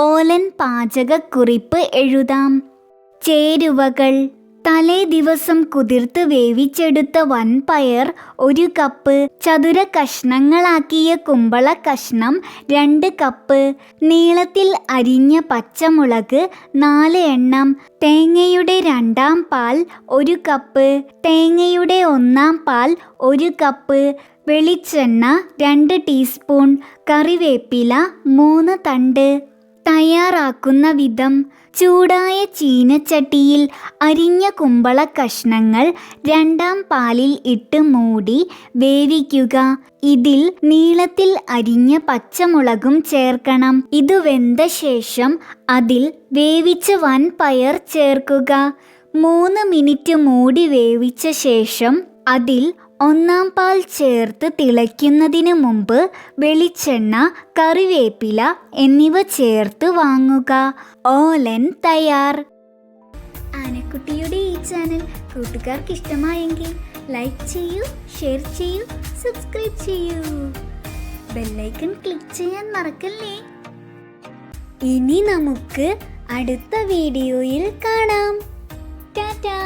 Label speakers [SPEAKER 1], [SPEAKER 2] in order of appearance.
[SPEAKER 1] ഓലൻ പാചകക്കുറിപ്പ് എഴുതാം. ചേരുവകൾ: തലേ ദിവസം കുതിർത്ത് വേവിച്ചെടുത്ത വൻപയർ 1 കപ്പ്, ചതുര കഷ്ണങ്ങളാക്കിയ കുമ്പള കഷ്ണം 2 കപ്പ്, നീളത്തിൽ അരിഞ്ഞ പച്ചമുളക് 4 എണ്ണം, തേങ്ങയുടെ 2-ാം പാൽ 1 കപ്പ്, തേങ്ങയുടെ 1-ാം പാൽ 1 കപ്പ്, വെളിച്ചെണ്ണ 2 ടീസ്പൂൺ, കറിവേപ്പില 3 തണ്ട്. തയ്യാറാക്കുന്ന വിധം: ചൂടായ ചീനച്ചട്ടിയിൽ അരിഞ്ഞ കുമ്പള കഷ്ണങ്ങൾ 2-ാം പാലിൽ ഇട്ട് മൂടി വേവിക്കുക. ഇതിൽ നീളത്തിൽ അരിഞ്ഞ പച്ചമുളകും ചേർക്കണം. ഇത് വെന്ത ശേഷം അതിൽ വേവിച്ച വൻപയർ ചേർക്കുക. 3 മിനിറ്റ് മൂടി വേവിച്ച ശേഷം അതിൽ 1-ാം പാൽ ചേർത്ത് തിളയ്ക്കുന്നതിന് മുമ്പ് വെളിച്ചെണ്ണ, കറിവേപ്പില എന്നിവ ചേർത്ത് വാങ്ങുക. ഓലൻ തയ്യാർ. ആനക്കുട്ടിയുടെ ഈ ചാനൽ കൂട്ടുകാർക്ക് ഇഷ്ടമായെങ്കിൽ ലൈക്ക് ചെയ്യൂ, ഷെയർ ചെയ്യൂ, സബ്സ്ക്രൈബ് ചെയ്യൂ. ബെല്ലൈക്കൺ ക്ലിക്ക് ചെയ്യാൻ മറക്കല്ലേ. ഇനി നമുക്ക് അടുത്ത വീഡിയോയിൽ കാണാം. ടാറ്റാ.